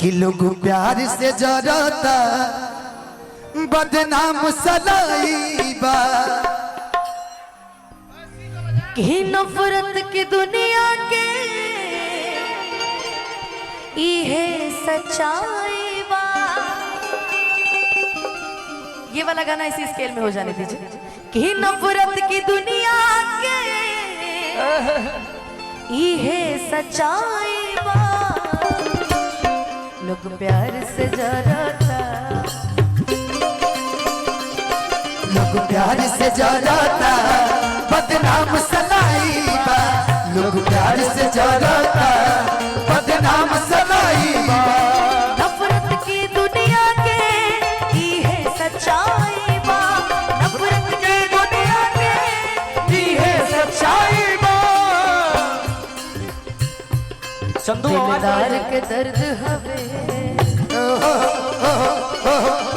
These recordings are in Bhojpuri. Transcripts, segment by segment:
कि लोग प्यार से जरता बदनाम सलाईबा कि नफरत की दुनिया के इहे सच्चाई बा। ये वाला गाना इसी स्केल में हो जाने दीजिए। कि नफरत की दुनिया के इहे सच्चाई बा। लोग प्यार से जरता, लोग प्यार से जरता बदनाम सलाईबा। लोग प्यार से जरता बदनाम सलाईबा। नफरत की दुनिया के इहे सच्चाई बा। नफरत की दुनिया के इहे सच्चाई बा। चंदू दिलदार के दर्द हवे,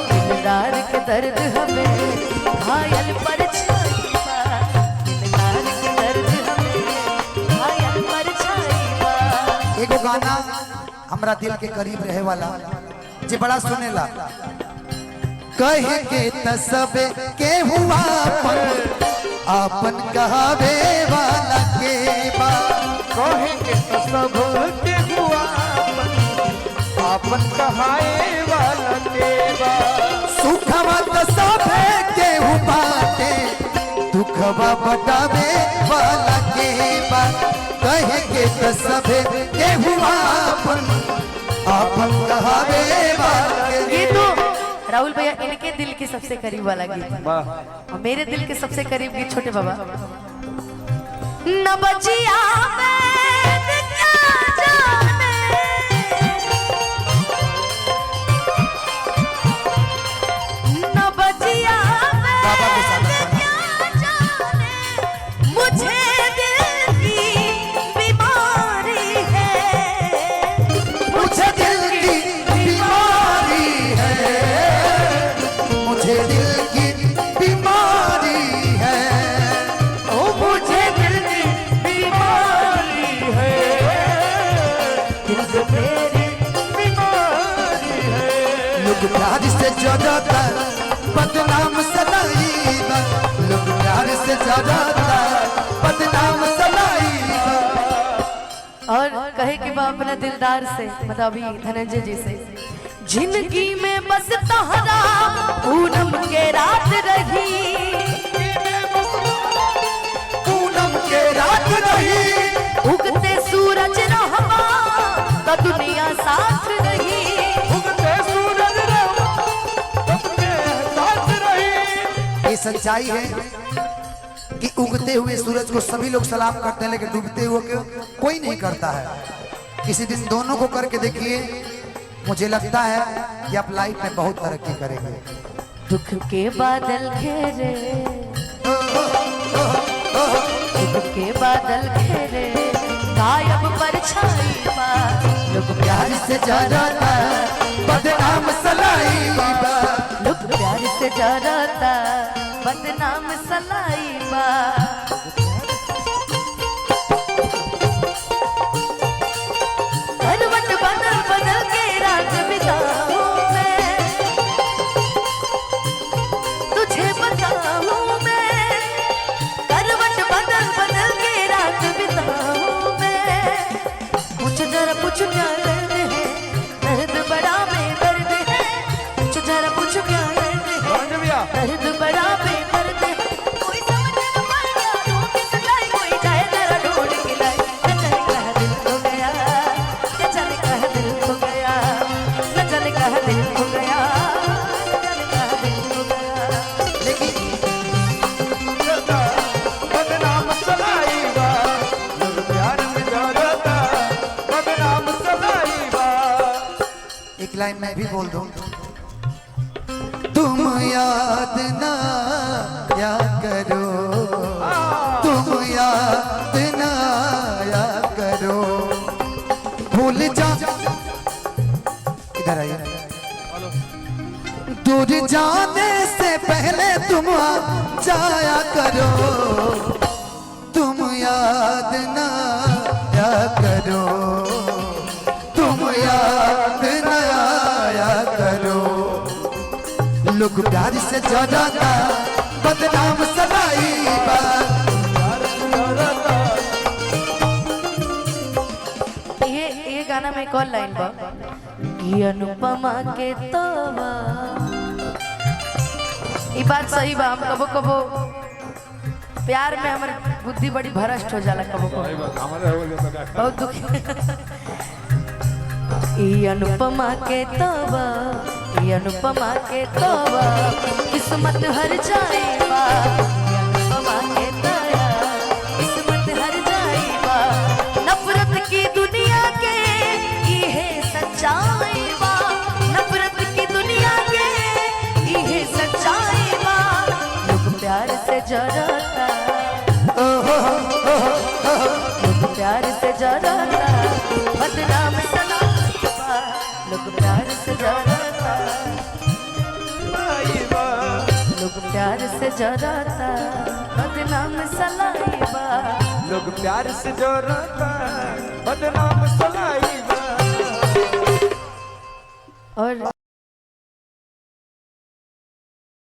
दिलदार के दर्द हवे घायल परछाई बा। दिलदार के दर्द हवे घायल परछाई बा। एगो गाना हमरा दिल के करीब रहे वाला जे बड़ा सुनेला। कहे के तसबे के हुआ आपन कहावे वाला के बा। कहे के सब के हुआ आपन कहाए वाला देवा। सुखवा तसबे के बाटे दुखवा बटावे वाला के बा। कहे के तसबे के हुआ आपन कहावे वाला के। ये तो राहुल भैया इनके दिल के सबसे करीब वाला गीत है। वाह। और मेरे दिल के सबसे करीब गीत छोटे बाबा। न बचिया में क्या जाने, न बचिया में क्या जाने, मुझे दिल की बीमारी है। मुझे दिल की बीमारी है। मुझे दिल की बीमारी है। ओ मुझे दिल की बीमारी है। दिल से मेरी बीमारी है। लोग प्यार से जरता बदनाम सलाईबा। लोग प्यार से जरता बदनाम सलाईबा। और कहे कि बा अपना दिलदार से, मतलब अभी धनंजय जी से, जिंदगी में बस तहरा पूनम के रात रही। पूनम के रात रही उगते सूरज रहमा तो दुनिया साथ रही। उगते सूरज रहमा अपने साथ रही। ये सच्चाई है कि उगते हुए सूरज को सभी लोग सलाम करते हैं लेकिन डूबते हुए को कोई नहीं करता है। किसी दिन दोनों को करके देखिए, मुझे लगता है कि आप लाइफ में बहुत तरक्की करेंगे। दुख के बादल घेरे, दुख के बादल घेरे गायब परछाई बा। लोग प्यार से जरता बदनाम सलाईबा। लोग प्यार से जरता बदनाम सलाईबा। करवट बदल बदल के रात बिताऊं मैं, तुझे बताऊं मैं। करवट बदल बदल के रात बिताऊं मैं। पूछ जरा पूछ क्या दर्द है, दर्द बड़ा बेदर्द है। पूछ जरा पूछ क्या दर्द है, दर्द बड़ा बेदर्द है। कोई समझ न पाया ढूंढ के लाई, कोई जाए जरा ढूंढ के लाई। न जाने कहाँ दिल खो गया, न जाने कहाँ दिल खो गया, न जाने कहाँ दिल खो गया, न जाने कहाँ दिल खो गया। लेकिन बदनाम सलाईबा। लोग प्यार में जरता बदनाम सलाईबा। एक लाइन मैं भी बोल दूं। तुम याद ना या करो, तुम याद ना या करो। भूल जा, इधर आइए। दूर जाने से पहले तुम आ जाया करो। तुम याद ना या करो, तुम याद ना लोग प्यार से जराता बदनाम सलाई बा। ये गाना में कौन लाइन बा? ये अनुपमा के तोबा। ये बात सही बा, हम कबो कबो प्यार में हमारी बुद्धि बड़ी भ्रष्ट हो जाला कबो कबो, बहुत दुखी। ये अनुपमा के तोबा, ये अनुपमा के तोबा, किस्मत हर जाएगा। अनुपमा के तोबा, किस्मत हर जाएगा। नफरत की दुनिया के ये सच्चाई बा, नफरत की दुनिया के ये सच्चाई बा। लोग प्यार से जराता, लोग प्यार से जराता बदनाम सलाई बा। लोग प्यार से जराता, लोग प्यार से जराता बदनाम सलाई बा। लोग प्यार से जराता बदनाम सलाई बा।